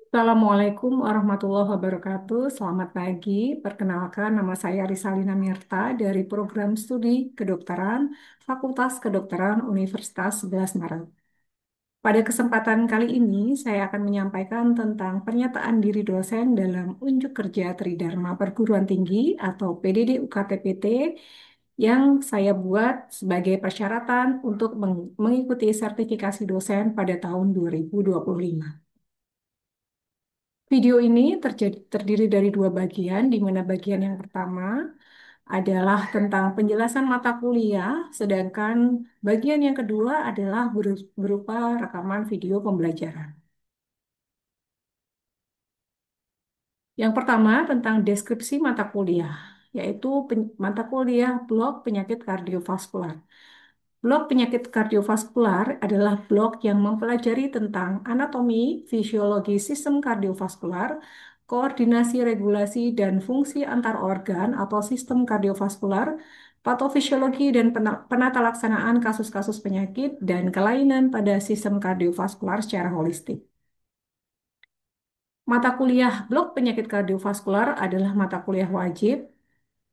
Assalamualaikum warahmatullahi wabarakatuh. Selamat pagi. Perkenalkan, nama saya Risalina Mirta dari Program Studi Kedokteran Fakultas Kedokteran Universitas 11 Maret. Pada kesempatan kali ini, saya akan menyampaikan tentang pernyataan diri dosen dalam Unjuk Kerja Tridharma Perguruan Tinggi atau PDD UKT-PT yang saya buat sebagai persyaratan untuk mengikuti sertifikasi dosen pada tahun 2025. Video ini terdiri dari dua bagian, di mana bagian yang pertama adalah tentang penjelasan mata kuliah, sedangkan bagian yang kedua adalah berupa rekaman video pembelajaran. Yang pertama tentang deskripsi mata kuliah, yaitu mata kuliah blok penyakit kardiovaskular. Blok penyakit kardiovaskular adalah blok yang mempelajari tentang anatomi, fisiologi sistem kardiovaskular, koordinasi regulasi dan fungsi antar organ atau sistem kardiovaskular, patofisiologi dan penata laksanaan kasus-kasus penyakit dan kelainan pada sistem kardiovaskular secara holistik. Mata kuliah blok penyakit kardiovaskular adalah mata kuliah wajib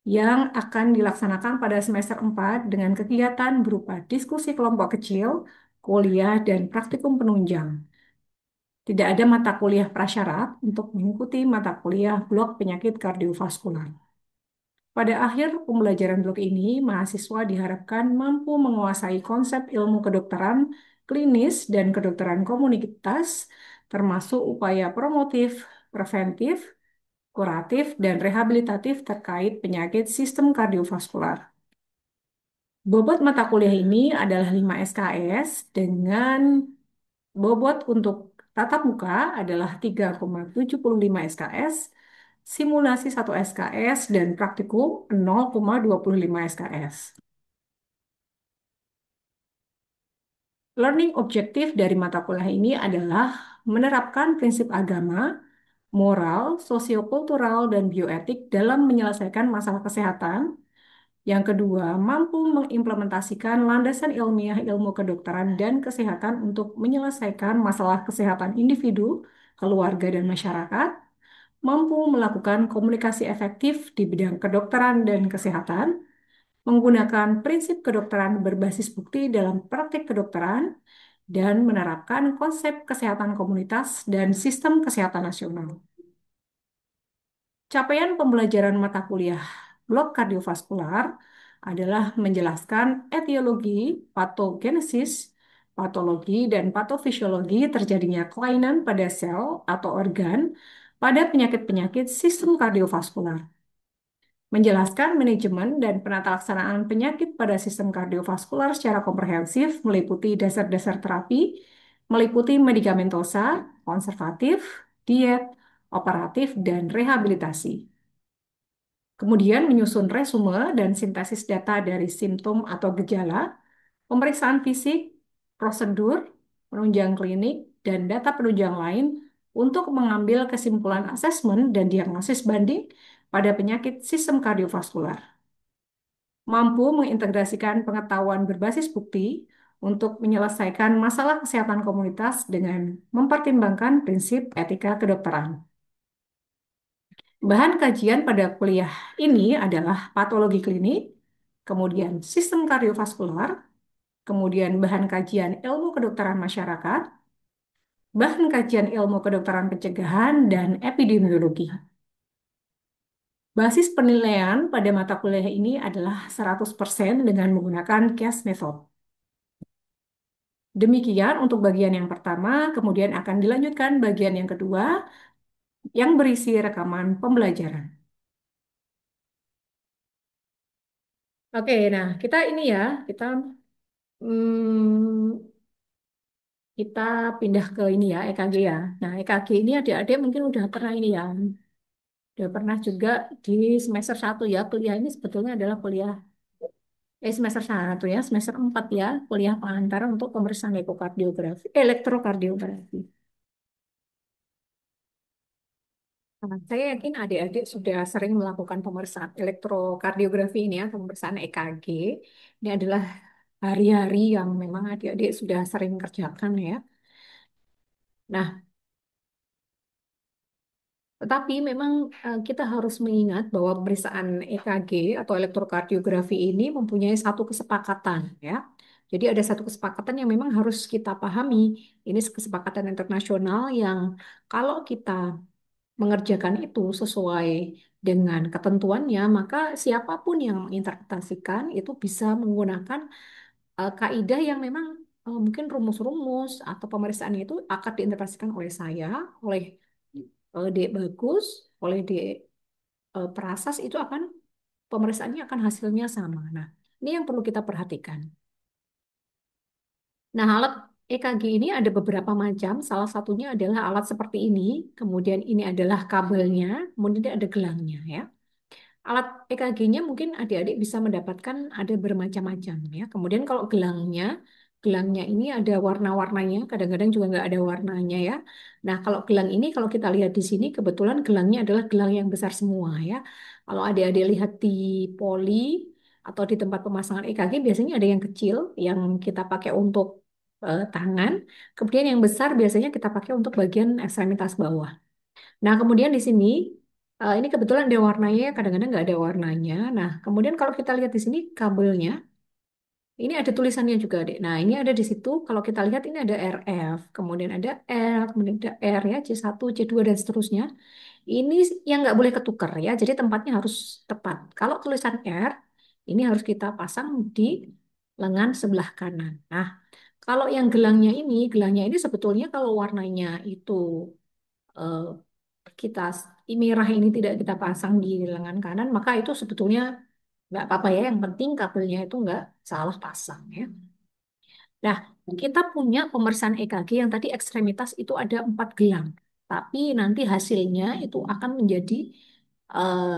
yang akan dilaksanakan pada semester 4 dengan kegiatan berupa diskusi kelompok kecil, kuliah, dan praktikum penunjang. Tidak ada mata kuliah prasyarat untuk mengikuti mata kuliah blok penyakit kardiovaskular. Pada akhir pembelajaran blok ini, mahasiswa diharapkan mampu menguasai konsep ilmu kedokteran klinis dan kedokteran komunitas, termasuk upaya promotif, preventif, kuratif, dan rehabilitatif terkait penyakit sistem kardiovaskular. Bobot mata kuliah ini adalah 5 SKS dengan bobot untuk tatap muka adalah 3,75 SKS, simulasi 1 SKS, dan praktikum 0,25 SKS. Learning objektif dari mata kuliah ini adalah menerapkan prinsip agama, moral, sosiokultural, dan bioetik dalam menyelesaikan masalah kesehatan. Yang kedua, mampu mengimplementasikan landasan ilmiah ilmu kedokteran dan kesehatan untuk menyelesaikan masalah kesehatan individu, keluarga, dan masyarakat. Mampu melakukan komunikasi efektif di bidang kedokteran dan kesehatan, menggunakan prinsip kedokteran berbasis bukti dalam praktik kedokteran, dan menerapkan konsep kesehatan komunitas dan sistem kesehatan nasional. Capaian pembelajaran mata kuliah blok kardiovaskular adalah menjelaskan etiologi, patogenesis, patologi, dan patofisiologi terjadinya kelainan pada sel atau organ pada penyakit-penyakit sistem kardiovaskular. Menjelaskan manajemen dan penata laksanaan penyakit pada sistem kardiovaskular secara komprehensif meliputi dasar-dasar terapi, meliputi medikamentosa, konservatif, diet, operatif, dan rehabilitasi. Kemudian menyusun resume dan sintesis data dari simptom atau gejala, pemeriksaan fisik, prosedur, penunjang klinik, dan data penunjang lain untuk mengambil kesimpulan asesmen dan diagnosis banding pada penyakit sistem kardiovaskular. Mampu mengintegrasikan pengetahuan berbasis bukti untuk menyelesaikan masalah kesehatan komunitas dengan mempertimbangkan prinsip etika kedokteran. Bahan kajian pada kuliah ini adalah patologi klinik, kemudian sistem kardiovaskular, kemudian bahan kajian ilmu kedokteran masyarakat, bahan kajian ilmu kedokteran pencegahan, dan epidemiologi. Basis penilaian pada mata kuliah ini adalah 100% dengan menggunakan case method. Demikian untuk bagian yang pertama, kemudian akan dilanjutkan bagian yang kedua yang berisi rekaman pembelajaran. Oke, nah kita ini ya, hmm, kita pindah ke ini ya, EKG ya. Nah, EKG ini adik-adik mungkin udah pernah ini ya, udah pernah juga di semester 1 ya. Kuliah ini sebetulnya adalah kuliah, semester 1 ya, semester 4 ya, kuliah pengantar untuk pemeriksaan ekokardiografi, elektrokardiografi. Nah, saya yakin adik-adik sudah sering melakukan pemeriksaan elektrokardiografi ini ya, pemeriksaan EKG. Ini adalah hari-hari yang memang adik-adik sudah sering kerjakan ya. Nah, Tetapi memang kita harus mengingat bahwa pemeriksaan EKG atau elektrokardiografi ini mempunyai satu kesepakatan ya. Jadi ada satu kesepakatan yang memang harus kita pahami. Ini kesepakatan internasional yang kalau kita mengerjakan itu sesuai dengan ketentuannya, maka siapapun yang menginterpretasikan itu bisa menggunakan kaidah yang memang mungkin rumus-rumus atau pemeriksaannya itu akan diinterpretasikan oleh saya, oleh Dek Bagus, oleh Dek Prasas itu akan pemeriksaannya akan hasilnya sama. Nah, ini yang perlu kita perhatikan. Nah, alat EKG ini ada beberapa macam. Salah satunya adalah alat seperti ini. Kemudian ini adalah kabelnya. Kemudian ini ada gelangnya ya. Alat EKG-nya mungkin adik-adik bisa mendapatkan ada bermacam-macam ya. Kemudian kalau gelangnya ini ada warna-warnanya. Kadang-kadang juga nggak ada warnanya ya. Nah, kalau gelang ini kalau kita lihat di sini kebetulan gelangnya adalah gelang yang besar semua ya. Kalau adik-adik lihat di poli atau di tempat pemasangan EKG biasanya ada yang kecil yang kita pakai untuk tangan. Kemudian yang besar biasanya kita pakai untuk bagian ekstremitas bawah. Nah, kemudian di sini ini kebetulan ada warnanya, kadang-kadang nggak ada warnanya. Nah, kemudian kalau kita lihat di sini kabelnya, ini ada tulisannya juga, Dek. Nah, ini ada di situ. Kalau kita lihat ini ada RF, kemudian ada L, kemudian ada R ya, C1, C2 dan seterusnya. Ini yang nggak boleh ketukar ya, jadi tempatnya harus tepat. Kalau tulisan R, ini harus kita pasang di lengan sebelah kanan. Nah, kalau yang gelangnya ini sebetulnya kalau warnanya itu eh, kita merah ini tidak kita pasang di lengan kanan, maka itu sebetulnya nggak apa-apa ya. Yang penting kabelnya itu nggak salah pasang ya. Nah, kita punya pemeriksaan EKG yang tadi ekstremitas itu ada 4 gelang, tapi nanti hasilnya itu akan menjadi eh,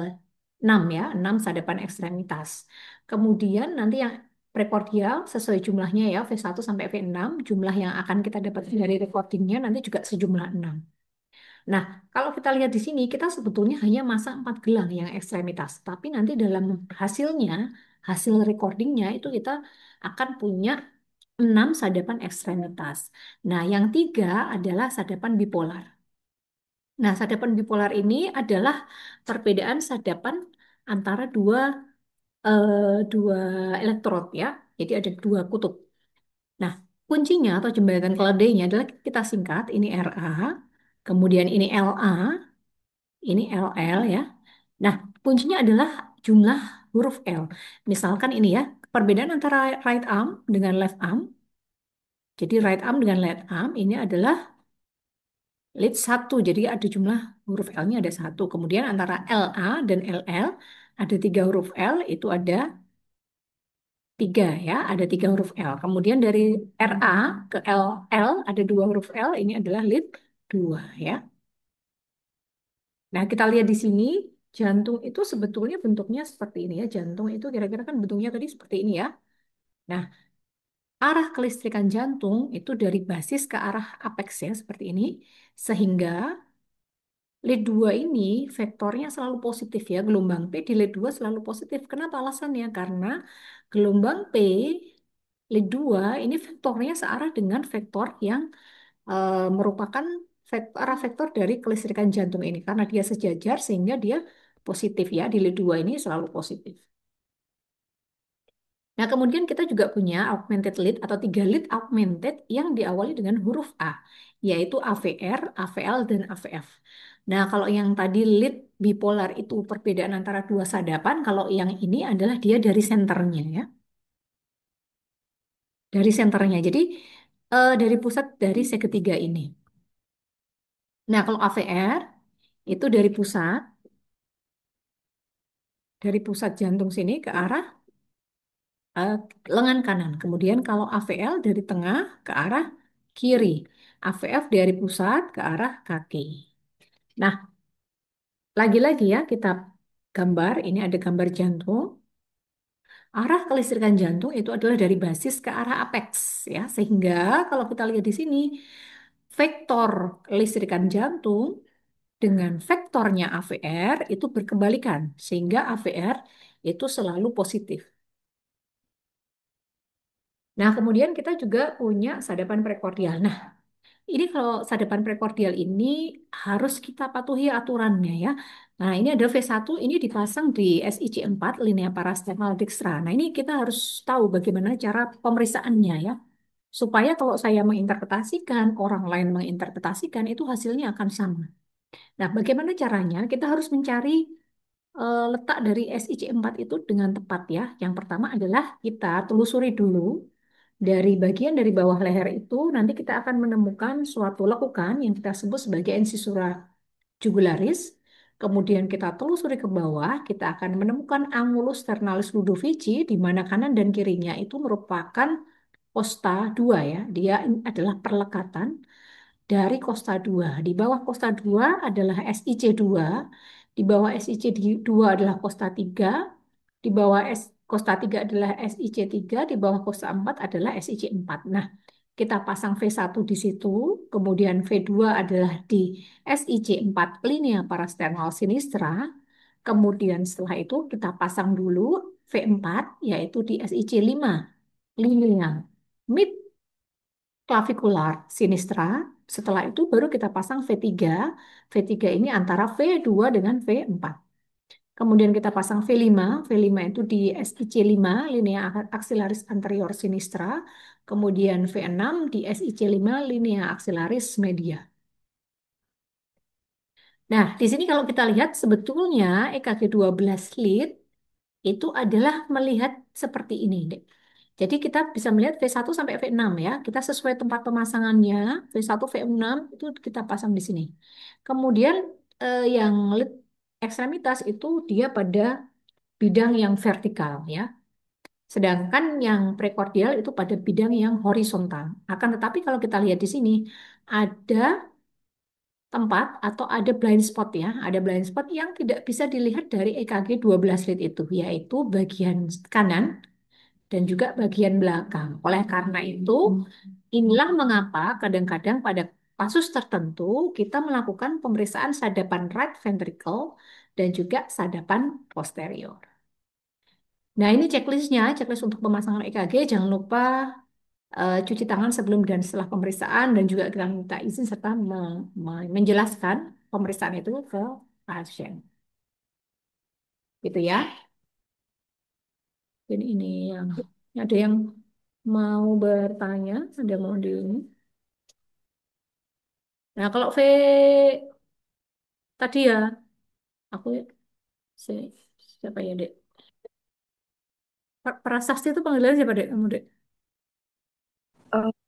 6 ya, 6 sadapan ekstremitas. Kemudian nanti yang prekordial sesuai jumlahnya ya, V1 sampai V6, jumlah yang akan kita dapat dari recordingnya nanti juga sejumlah 6. Nah, kalau kita lihat di sini, kita sebetulnya hanya masang 4 gelang yang ekstremitas. Tapi nanti dalam hasilnya, hasil recordingnya itu kita akan punya 6 sadapan ekstremitas. Nah, yang 3 adalah sadapan bipolar. Nah, sadapan bipolar ini adalah perbedaan sadapan antara eh, dua elektrod ya. Jadi ada dua kutub. Nah, kuncinya atau jembatan keledainya adalah kita singkat, ini Ra, kemudian ini La, ini LL ya. Nah, kuncinya adalah jumlah huruf L. Misalkan ini ya, perbedaan antara right arm dengan left arm. Jadi right arm dengan left arm ini adalah lead satu. Jadi ada jumlah huruf L-nya ada satu. Kemudian antara LA dan LL ada 3 huruf L, itu ada 3 ya, ada 3 huruf L. Kemudian dari RA ke LL ada 2 huruf L, ini adalah lead 2 ya. Nah, kita lihat di sini, jantung itu sebetulnya bentuknya seperti ini ya. Jantung itu kira-kira kan bentuknya tadi seperti ini ya. Nah, arah kelistrikan jantung itu dari basis ke arah apexnya seperti ini. Sehingga lead 2 ini vektornya selalu positif ya. Gelombang P di lead 2 selalu positif. Kenapa alasannya? Karena gelombang P lead 2 ini vektornya searah dengan vektor yang merupakan arah vektor dari kelistrikan jantung ini karena dia sejajar sehingga dia positif ya di lead 2 ini selalu positif. Nah, kemudian kita juga punya augmented lead atau 3 lead augmented yang diawali dengan huruf A, yaitu AVR, AVL, dan AVF. Nah, kalau yang tadi lead bipolar itu perbedaan antara dua sadapan, kalau yang ini adalah dia dari senternya ya, dari senternya. Jadi dari pusat dari segitiga ini. Nah, kalau AVR itu dari pusat jantung sini ke arah eh, lengan kanan. Kemudian kalau AVL dari tengah ke arah kiri. AVF dari pusat ke arah kaki. Nah, lagi-lagi ya kita gambar. Ini ada gambar jantung. Arah kelistrikan jantung itu adalah dari basis ke arah apex ya. Sehingga kalau kita lihat di sini, vektor kelistrikan jantung dengan vektornya AVR itu berkebalikan. Sehingga AVR itu selalu positif. Nah, kemudian kita juga punya sadapan prekordial. Nah, Ini kalau sadapan prekordial ini harus kita patuhi aturannya ya. Nah, ini ada V1, ini dipasang di SIC 4, linea parasternal dextra. Nah, ini kita harus tahu bagaimana cara pemeriksaannya ya. Supaya kalau saya menginterpretasikan, orang lain menginterpretasikan, itu hasilnya akan sama. Nah, bagaimana caranya? Kita harus mencari letak dari SIC 4 itu dengan tepat ya. Yang pertama adalah kita telusuri dulu dari bagian dari bawah leher itu, nanti kita akan menemukan suatu lekukan yang kita sebut sebagai incisura jugularis. Kemudian kita telusuri ke bawah, kita akan menemukan angulus ternalis ludovici di mana kanan dan kirinya itu merupakan kosta 2 ya. Dia adalah perlekatan dari kosta 2. Di bawah kosta 2 adalah SIC 2, di bawah SIC 2 adalah kosta 3, di bawah kosta 3 adalah SIC 3, di bawah kosta 4 adalah SIC 4. Nah, kita pasang V1 di situ, kemudian V2 adalah di SIC 4 linea parasternal sinistra, kemudian setelah itu kita pasang dulu V4 yaitu di SIC 5 linea mid clavikular sinistra. Setelah itu baru kita pasang V3. V3 ini antara V2 dengan V4. Kemudian kita pasang V5. V5 itu di SIC 5, linea axillaris anterior sinistra. Kemudian V6 di SIC 5, linea axillaris media. Nah, di sini kalau kita lihat sebetulnya EKG 12 lead itu adalah melihat seperti ini, Dek. Jadi kita bisa melihat V1 sampai V6 ya. Kita sesuai tempat pemasangannya, V1, V6 itu kita pasang di sini. Kemudian yang lead ekstremitas itu dia pada bidang yang vertikal ya. Sedangkan yang prekordial itu pada bidang yang horizontal. Akan tetapi kalau kita lihat di sini ada tempat atau ada blind spot ya, ada blind spot yang tidak bisa dilihat dari EKG 12 lead itu, yaitu bagian kanan dan juga bagian belakang. Oleh karena itu, inilah mengapa kadang-kadang pada kasus tertentu kita melakukan pemeriksaan sadapan right ventricle dan juga sadapan posterior. Nah, ini checklistnya, checklist untuk pemasangan EKG. Jangan lupa cuci tangan sebelum dan setelah pemeriksaan dan juga kita minta izin serta menjelaskan pemeriksaan itu ke pasien. Gitu ya. Dan ini yang ada yang mau bertanya, ada mau di ini. Nah, kalau V tadi ya, aku si- siapa ya, Dek? Prasasti itu panggilannya siapa, Dek? Kamu, Dek?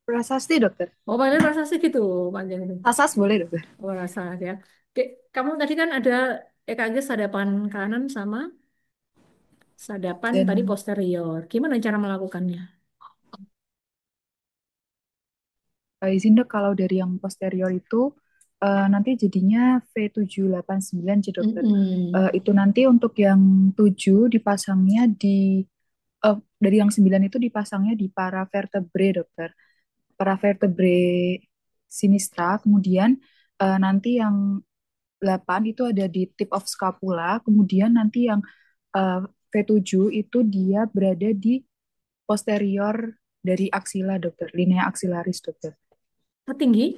Prasasti dokter. Oh, panggilnya Prasasti gitu, panjang itu. Asas boleh dokter. Oh, rasa ya. Dek, kamu tadi kan ada EKG sadapan kanan sama sadapan tadi Dan posterior. Gimana cara melakukannya? izin dok kalau dari yang posterior itu nanti jadinya V789 sih dokter. Mm-mm. Itu nanti untuk yang 7 dipasangnya dari yang 9 itu dipasangnya di para vertebrae dokter. Para vertebrae sinistra. Kemudian nanti yang 8 itu ada di tip of scapula. Kemudian nanti yang eh, V7 itu dia berada di posterior dari aksila dokter, linea aksilaris dokter. Tertinggi,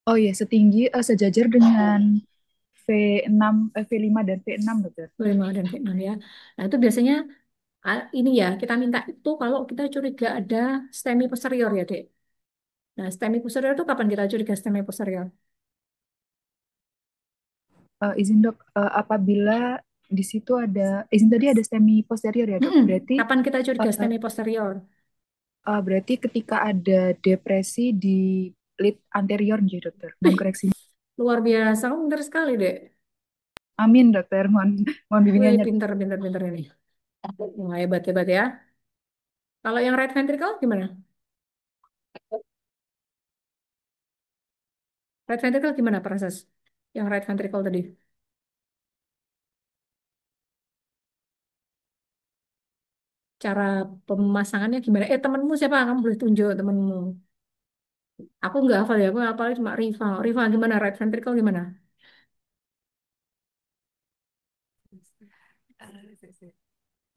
Oh iya, sejajar dengan V6, V5 dan V6 dokter. V5 dan V6 ya. Nah, itu biasanya ini ya, kita minta itu kalau kita curiga ada STEMI posterior ya, Dek. Nah, STEMI posterior itu kapan kita curiga STEMI posterior? Izin dok, apabila di situ ada, izin tadi ada STEMI posterior ya dok, Mm-mm. berarti Kapan kita curiga uh, STEMI posterior? berarti ketika ada depresi di lid anterior nih dokter. Mohon Wih, koreksi. luar biasa, kamu pintar sekali, Dek. Amin dokter, mohon mohon Wih, bimbingannya. pintar, pintar, pintar ini. Wah, hebat, hebat ya. Kalau yang right ventricle gimana? Right ventricle gimana proses? Yang right ventricle tadi. Cara pemasangannya gimana? Temenmu siapa? Kamu boleh tunjuk temenmu. Aku nggak hafal ya, aku hafal cuma Riva. Riva gimana? Right ventricle gimana?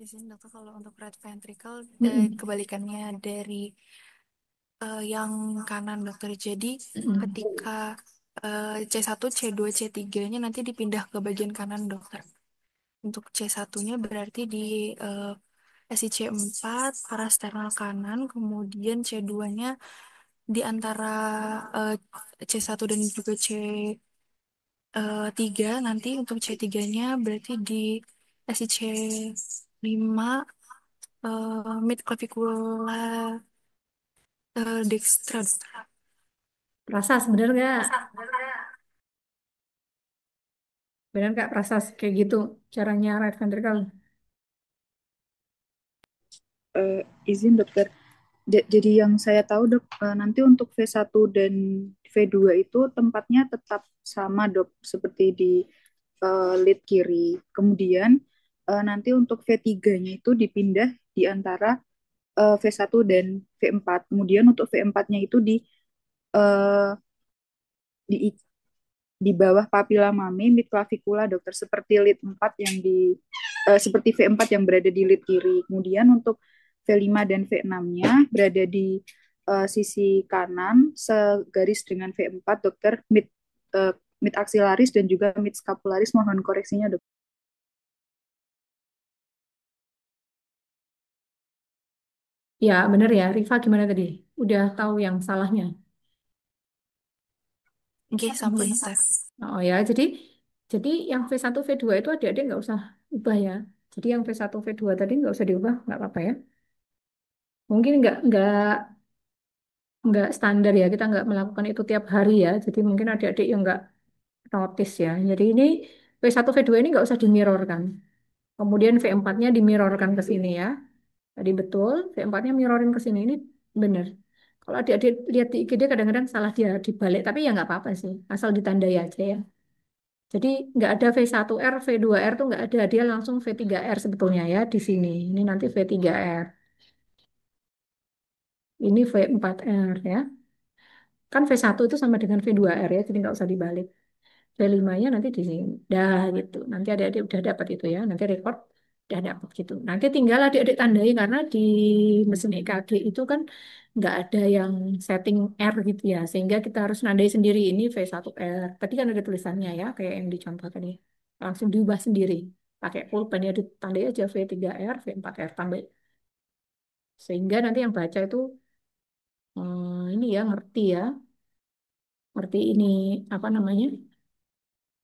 Di sini dokter kalau untuk right ventricle Mm-mm. kebalikannya dari yang kanan dokter. Jadi Mm. ketika C1, C2, C3-nya nanti dipindah ke bagian kanan dokter. Untuk C1-nya berarti di SIC4 parasternal kanan, kemudian C2-nya di antara eh, C1 dan juga C3, nanti untuk C3-nya berarti di SIC5 mid clavicula dextra. Prasas, bener nggak? Bener nggak prasas kayak gitu caranya right ventricle? Eh, izin dokter. Jadi yang saya tahu dok, nanti untuk V1 dan V2 itu tempatnya tetap sama dok, seperti di lead kiri. Kemudian nanti untuk V3-nya itu dipindah di antara V1 dan V4. Kemudian untuk V4-nya itu eh, di di bawah papila mami mid clavicula dokter, seperti lead 4 yang seperti V4 yang berada di lead kiri. Kemudian untuk V5 dan V6-nya berada di sisi kanan segaris dengan V4 dokter, eh, mid axillaris dan juga mid scapularis. Mohon koreksinya dokter. Ya, bener ya. Rifa gimana tadi? Udah tahu yang salahnya? Oke, sampun dokter. Oh ya, jadi yang V1 V2 itu adik-adik nggak usah ubah ya. Jadi yang V1 V2 tadi nggak usah diubah, nggak apa-apa ya. Mungkin nggak standar ya, kita nggak melakukan itu tiap hari ya. Jadi mungkin adik-adik yang nggak notice ya. Jadi ini V1 V2 ini nggak usah dimirrorkan. Kemudian V4-nya dimirrorkan ke sini ya. Tadi betul, V4-nya mirrorin ke sini. Ini benar. Kalau adik-adik lihat di IGD kadang-kadang salah dia dibalik, tapi ya nggak apa-apa sih. Asal ditandai aja ya. Jadi nggak ada V1R, V2R tuh nggak ada. Dia langsung V3R sebetulnya ya di sini. Ini nanti V3R. Ini V4R ya. Kan V1 itu sama dengan V2R ya, jadi nggak usah dibalik. V5-nya nanti di sini. Dah gitu. Nanti adik-adik udah dapat itu ya. Nanti record udah dapat gitu. Nanti tinggal adik-adik tandai karena di mesin EKG itu kan nggak ada yang setting R gitu ya. Sehingga kita harus nandai sendiri ini V1R. Tadi kan ada tulisannya ya, kayak yang dicontoh tadi. Langsung diubah sendiri. Pakai pulpen ya ditandai aja V3R, V4R tambah. Sehingga nanti yang baca itu ini ya ngerti ya. Ngerti ini apa namanya?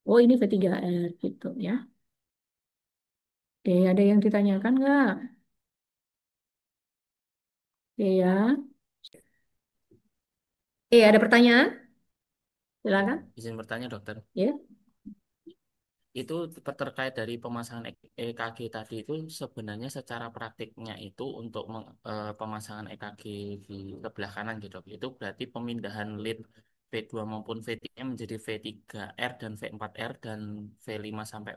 Oh ini V3R gitu ya. Oke, ada yang ditanyakan nggak? Iya. Ada pertanyaan? Silakan. Izin bertanya dokter, Ya. itu terkait dari pemasangan EKG tadi itu sebenarnya secara praktiknya itu untuk pemasangan EKG di sebelah kanan gitu dok. Itu berarti pemindahan lead V2 maupun V3 menjadi V3R dan V4R dan V5 sampai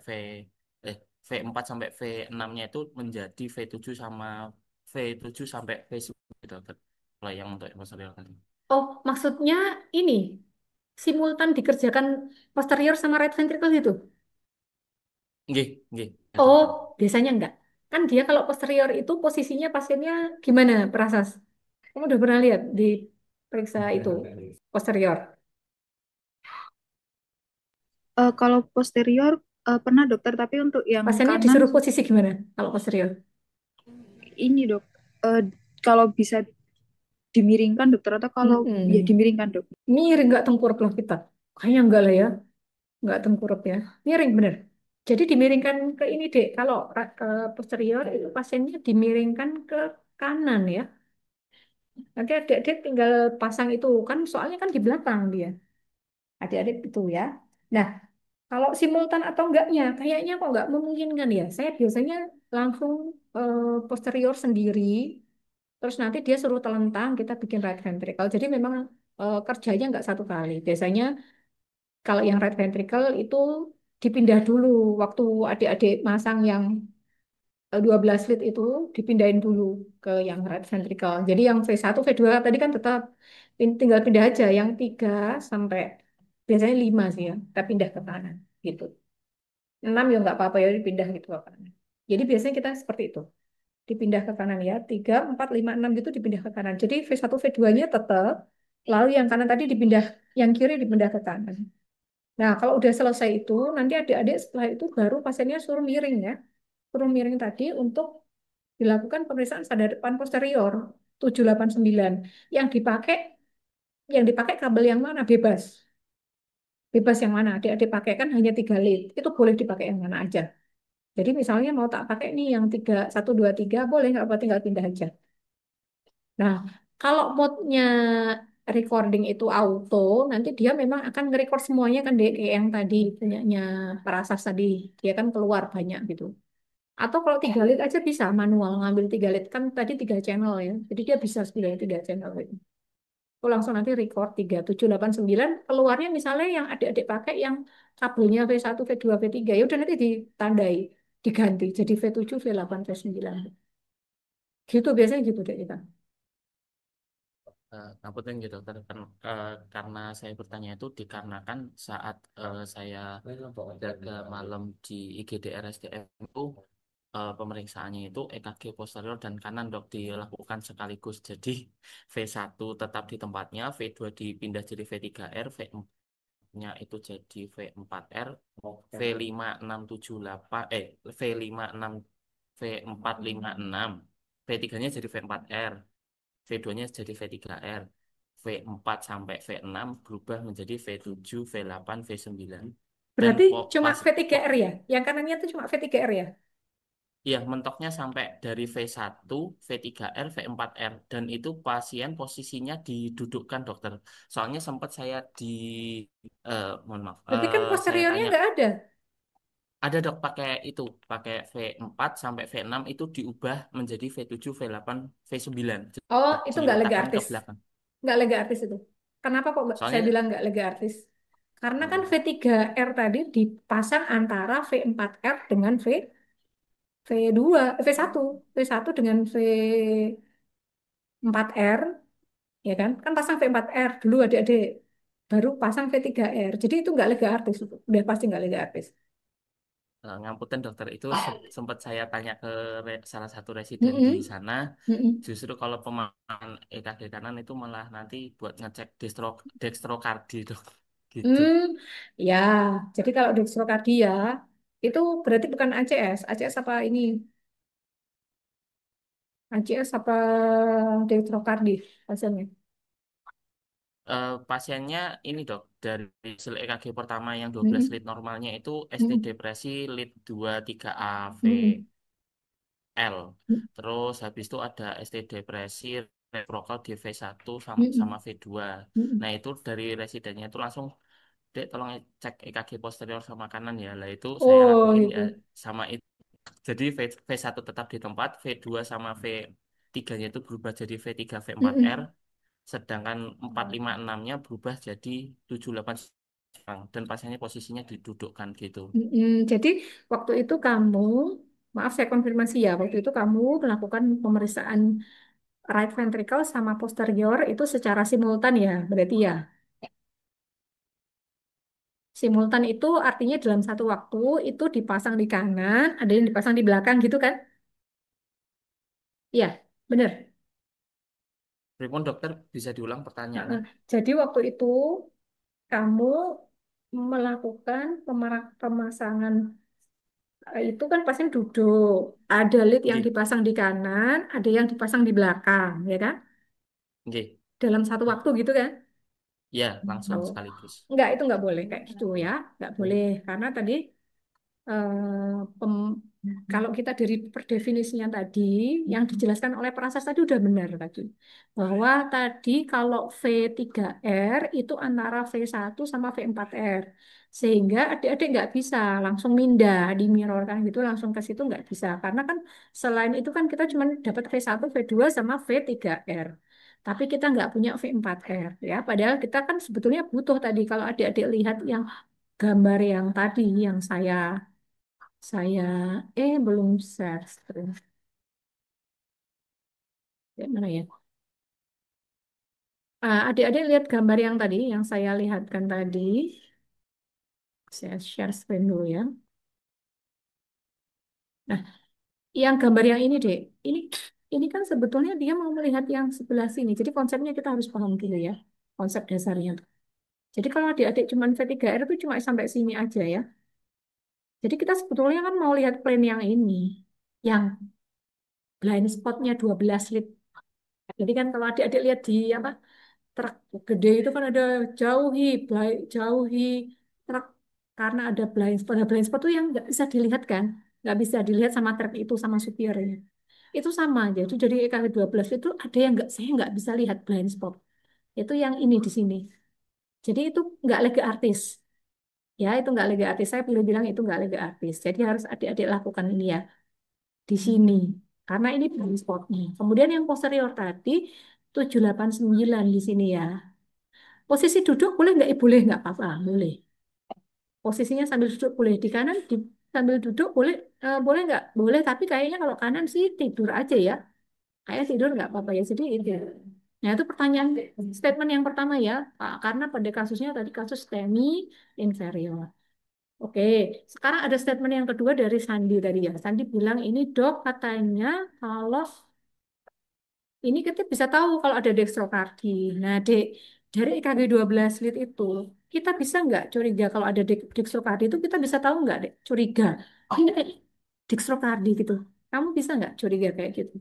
V4 sampai V6-nya itu menjadi V7 sama V7 sampai V10 gitu dokter. Kalau yang untuk posterior tadi. Oh, maksudnya ini simultan dikerjakan posterior sama right ventricle itu? Nggih, nggih, ya Oh, dokter. biasanya enggak. Kan dia kalau posterior itu posisinya pasiennya gimana, Prasas? Kamu udah pernah lihat di periksa itu posterior? Kalau posterior pernah dokter, tapi untuk yang Pasiennya kanan disuruh posisi gimana kalau posterior? ini dok, eh, kalau bisa dimiringkan dokter, atau kalau ya Mm-mm. dimiringkan dok. Miring nggak tengkurap lah kita? Kayaknya enggak lah ya, nggak tengkurap ya. Miring bener. Jadi dimiringkan ke ini deh. Kalau posterior itu pasiennya dimiringkan ke kanan ya. Nanti adik-adik tinggal pasang itu kan soalnya kan di belakang dia. Adik-adik itu ya. Nah, kalau simultan atau enggaknya, kayaknya kok nggak memungkinkan ya. Saya biasanya langsung posterior sendiri, terus nanti dia suruh telentang, kita bikin right ventricle. Jadi memang kerjanya nggak satu kali. Biasanya kalau yang right ventricle itu dipindah dulu waktu adik-adik masang yang 12 lead itu dipindahin dulu ke yang right ventricle. Jadi yang V1, V2 tadi kan tetap tinggal pindah aja. Yang 3 sampai biasanya 5 sih ya, kita pindah ke kanan gitu. 6 ya nggak apa-apa ya dipindah gitu ke kanan. Jadi biasanya kita seperti itu. dipindah ke kanan ya. 3, 4, 5, 6 gitu dipindah ke kanan. Jadi V1, V2-nya tetap, lalu yang kanan tadi dipindah, yang kiri dipindah ke kanan. Nah, kalau udah selesai itu, nanti adik-adik setelah itu baru pasiennya suruh miring ya. Suruh miring tadi untuk dilakukan pemeriksaan sadar depan posterior 789. Yang dipakai yang dipakai kabel yang mana bebas. Bebas yang mana? Adik-adik pakai kan hanya 3 lead. Itu boleh dipakai yang mana aja. Jadi misalnya mau tak pakai nih yang 3 1 2 3 boleh nggak apa tinggal pindah aja. Nah, kalau mode-nya recording itu auto, nanti dia memang akan nge-record semuanya kan dek kayak yang tadi punyanya Parasas tadi, dia kan keluar banyak gitu. Atau kalau 3 lead aja bisa manual ngambil 3 lead kan tadi 3 channel ya, jadi dia bisa sebenarnya 3 channel gitu. Aku langsung nanti record 3789 keluarnya misalnya yang adik-adik pakai yang kabelnya V1, V2, V3 ya udah nanti ditandai diganti jadi V7, V8, V9 gitu biasanya gitu deh kita. Ngapunten gitu dokter karena saya bertanya itu dikarenakan saat saya jaga malam di IGD RSDM itu pemeriksaannya itu EKG posterior dan kanan dok dilakukan sekaligus jadi V1 tetap di tempatnya V2 dipindah jadi V3R V4-nya itu jadi V4R V5678 V56 V456 V3-nya jadi V4R V2-nya jadi V3R, V4 sampai V6 berubah menjadi V7, V8, V9. Dan Berarti cuma pas V3R ya? Yang kanannya itu cuma V3R ya? ya mentoknya sampai dari V1, V3R, V4R dan itu pasien posisinya didudukkan dokter. Soalnya sempat saya mohon maaf, Berarti kan saya posteriornya tanya nggak ada. ada dok pakai V4 sampai V6 itu diubah menjadi V7, V8, V9. Oh, itu nggak lega Diletakkan ke artis. belakang. Nggak lega artis itu. Kenapa kok saya Soalnya bilang nggak lega artis? Karena kan hmm, V3R tadi dipasang antara V4R dengan V2, V1. V1 dengan V4R, ya kan? Kan pasang V4R dulu adik-adik. Baru pasang V3R. Jadi itu nggak lega artis. Itu. Udah pasti nggak lega artis. Ngapunten dokter itu sempat saya tanya ke salah satu residen di Mm-mm. sana Mm-mm. justru kalau pemahaman EKG kanan itu malah nanti buat ngecek dextrokardi dok gitu. Hmm, ya. Jadi kalau dextrokardia itu berarti bukan ACS. ACS apa ini? ACS apa dextrokardi hasilnya? Pasiennya ini dok dari hasil EKG pertama yang 12 Mm-mm. lead normalnya itu ST Mm-mm. depresi lead 23 AV Mm-mm. L. Terus habis itu ada ST depresi reciprocal di V1 sama Mm-mm. V2. Mm-mm. Nah, itu dari residennya itu langsung, Dek, tolong cek EKG posterior sama kanan ya. Lah itu saya Oh lakuin ya gitu. sama itu. Jadi V1 tetap di tempat, V2 sama V3-nya itu berubah jadi V3, V4R. Mm-mm. Sedangkan 456-nya berubah jadi 78 dan pasiennya posisinya didudukkan gitu. Mm-mm. Jadi waktu itu kamu, maaf saya konfirmasi ya, waktu itu kamu melakukan pemeriksaan right ventricle sama posterior itu secara simultan ya, berarti ya. Simultan itu artinya dalam satu waktu itu dipasang di kanan, ada yang dipasang di belakang gitu kan? Iya, benar. Pripun dokter bisa diulang pertanyaannya? Heeh. Jadi waktu itu kamu melakukan pemasangan itu kan pasien duduk, ada lid yang Nggih, dipasang di kanan, ada yang dipasang di belakang, ya kan? nggih. Dalam satu waktu gitu kan? Ya, langsung Oh, sekaligus. enggak itu enggak boleh kayak gitu ya, enggak boleh karena tadi eh, kalau kita dari perdefinisinya tadi yang dijelaskan oleh Prasas tadi udah benar tadi bahwa tadi kalau V3R itu antara V1 sama V4R sehingga adik-adik nggak bisa langsung mindah di mirror kan gitu langsung ke situ nggak bisa karena kan selain itu kan kita cuma dapat V1, V2 sama V3R tapi kita nggak punya V4R ya padahal kita kan sebetulnya butuh tadi kalau adik-adik lihat yang gambar yang tadi yang saya belum share screen. Ya, mana ya? Adik-adik lihat gambar yang tadi, yang saya lihatkan tadi. Saya share screen dulu ya. Nah, Yang gambar yang ini deh, ini ini kan sebetulnya dia mau melihat yang sebelah sini. Jadi konsepnya kita harus paham dulu ya, konsep dasarnya. Jadi kalau adik-adik cuma V3R itu cuma sampai sini aja ya. Jadi kita sebetulnya kan mau lihat plane yang ini, yang blind spotnya 12 lít. Jadi kan kalau adik-adik lihat di apa truk gede itu kan ada jauhi truk karena ada blind spot. Nah, blind spot tuh yang nggak bisa dilihat kan, nggak bisa dilihat sama truk itu sama supirnya. Itu sama aja. Itu jadi EKG 12 itu ada yang nggak saya nggak bisa lihat blind spot. Itu yang ini di sini. Jadi itu nggak lega artis. Ya, itu nggak lega artis. Saya boleh bilang itu nggak lega artis. Jadi harus adik-adik lakukan ini ya di sini. Karena ini blind spotnya. Kemudian yang posterior tadi 789 di sini ya. Posisi duduk boleh nggak? Boleh nggak apa-apa, boleh. Posisinya sambil duduk boleh di kanan, sambil duduk boleh, boleh nggak? Boleh. Tapi kayaknya kalau kanan sih tidur aja ya. Kayak tidur nggak apa-apa ya. Jadi itu. Nah itu pertanyaan statement yang pertama ya, Pak. Karena pada kasusnya tadi kasus STEMI inferior. Oke, sekarang ada statement yang kedua dari Sandi tadi ya. Sandi bilang ini dok katanya kalau ini kita bisa tahu kalau ada dextrokardi. Nah, dari EKG 12 lead itu, kita bisa nggak curiga kalau ada dextrokardi itu kita bisa tahu nggak dek? Curiga. Oh, ini kayak dextrokardi gitu. Kamu bisa nggak curiga kayak gitu?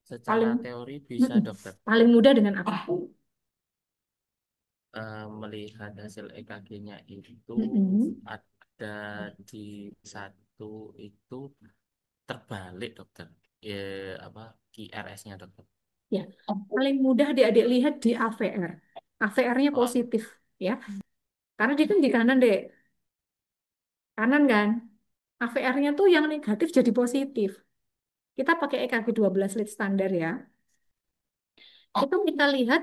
Secara Paling teori bisa, Mm-mm. dokter. Paling mudah dengan apa? Melihat hasil EKG-nya itu Mm-mm. ada di satu itu terbalik, dokter. Ya, apa QRS-nya, dokter. Ya, paling mudah adik-adik lihat di AVR. AVR-nya Oh, positif, ya. Karena dia kan di kanan, dek. Kanan kan? AVR-nya tuh yang negatif jadi positif. Kita pakai EKG 12 lead standar ya. Itu kita lihat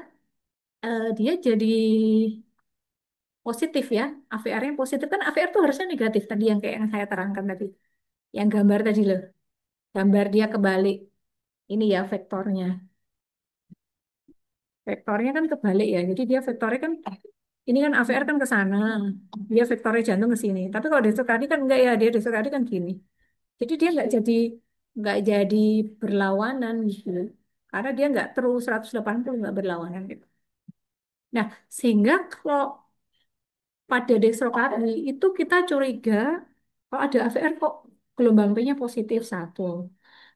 dia jadi positif ya. AVR-nya positif kan AVR tuh harusnya negatif tadi yang kayak yang saya terangkan tadi. Yang gambar tadi loh. Gambar dia kebalik. Ini ya vektornya. Vektornya kan kebalik ya. Jadi dia vektornya kan ini kan AVR kan ke sana. Dia vektornya jantung ke sini. Tapi kalau desokadi kan enggak ya. Dia desokadi kan gini. Jadi dia nggak jadi berlawanan gitu. Karena dia nggak terus 180 nggak berlawanan gitu. Nah, sehingga kalau pada dextrokardi itu kita curiga kalau ada AVR kok gelombang P-nya positif satu.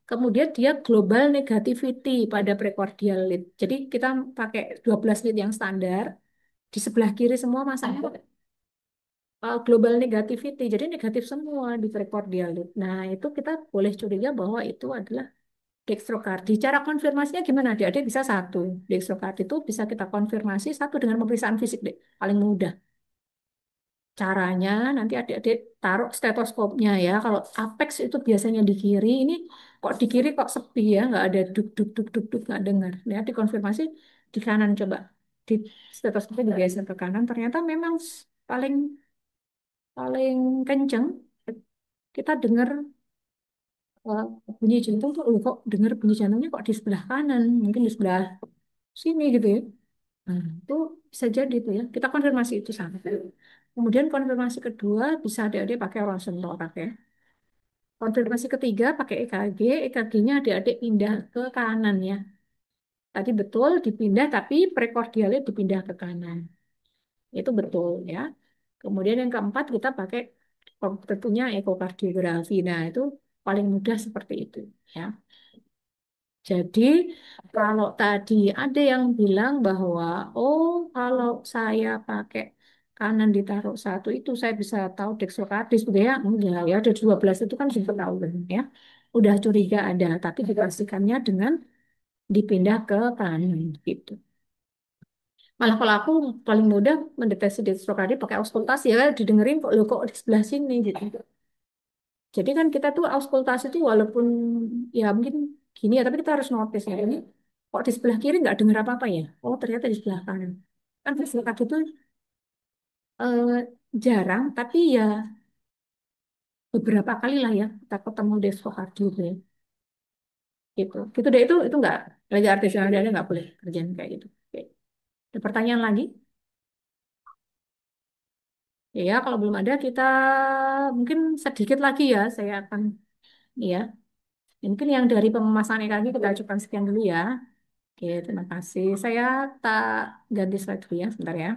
Kemudian dia global negativity pada precordial lead. Jadi kita pakai 12 lead yang standar. Di sebelah kiri semua masanya global negativity. Jadi negatif semua di precordial lead. Nah, itu kita boleh curiga bahwa itu adalah dextrokardi. Cara konfirmasinya gimana? Adik-adik bisa satu. Dextrokardi itu bisa kita konfirmasi satu dengan pemeriksaan fisik, deh. Paling mudah. Caranya nanti adik-adik taruh stetoskopnya ya. Kalau apex itu biasanya di kiri, ini kok di kiri kok sepi ya, nggak ada duk duk duk duk duk nggak dengar. Ya dikonfirmasi di kanan coba. Di stetoskopnya digeser ke kanan, ternyata memang paling paling kenceng kita dengar eh, bunyi jantung tuh, loh kok dengar bunyi jantungnya kok di sebelah kanan, mungkin di sebelah sini gitu ya. Nah, itu bisa jadi itu ya. Kita konfirmasi itu sama. Kemudian konfirmasi kedua bisa adik-adik pakai ronsen thorax ya. Konfirmasi ketiga pakai EKG. EKG-nya adik-adik pindah ke kanan ya. Tadi betul dipindah tapi prekordialnya dipindah ke kanan. Itu betul ya. Kemudian yang keempat kita pakai tentunya ekokardiografi. Nah, itu paling mudah seperti itu ya. Jadi, kalau tadi ada yang bilang bahwa, oh, kalau saya pakai kanan ditaruh satu itu saya bisa tahu dextrokardis, gitu ya. Enggak, ya ada 12 itu kan sudah tahu ya. Udah curiga ada, tapi dipastikannya dengan dipindah ke kanan gitu. Malah kalau aku paling mudah mendeteksi dextrokardis pakai auskultasi ya, didengerin kok lo kok di sebelah sini gitu. Jadi kan kita tuh auskultasi tuh walaupun ya mungkin gini ya, tapi kita harus notice ya. Ini kok di sebelah kiri nggak dengar apa-apa ya? Oh ternyata di sebelah kanan. Kan sebelah kanan itu eh, jarang, tapi ya beberapa kali lah ya kita ketemu desfokardi itu ya. Gitu. Gitu deh itu nggak lagi artificial ada nggak boleh kerjaan kayak gitu. Oke. Ada pertanyaan lagi? Ya, kalau belum ada kita mungkin sedikit lagi ya, saya akan ya. Mungkin yang dari pemasangan EKG kita ajukan sekian dulu ya. Oke, terima kasih. Saya tak ganti slide dulu ya, sebentar ya.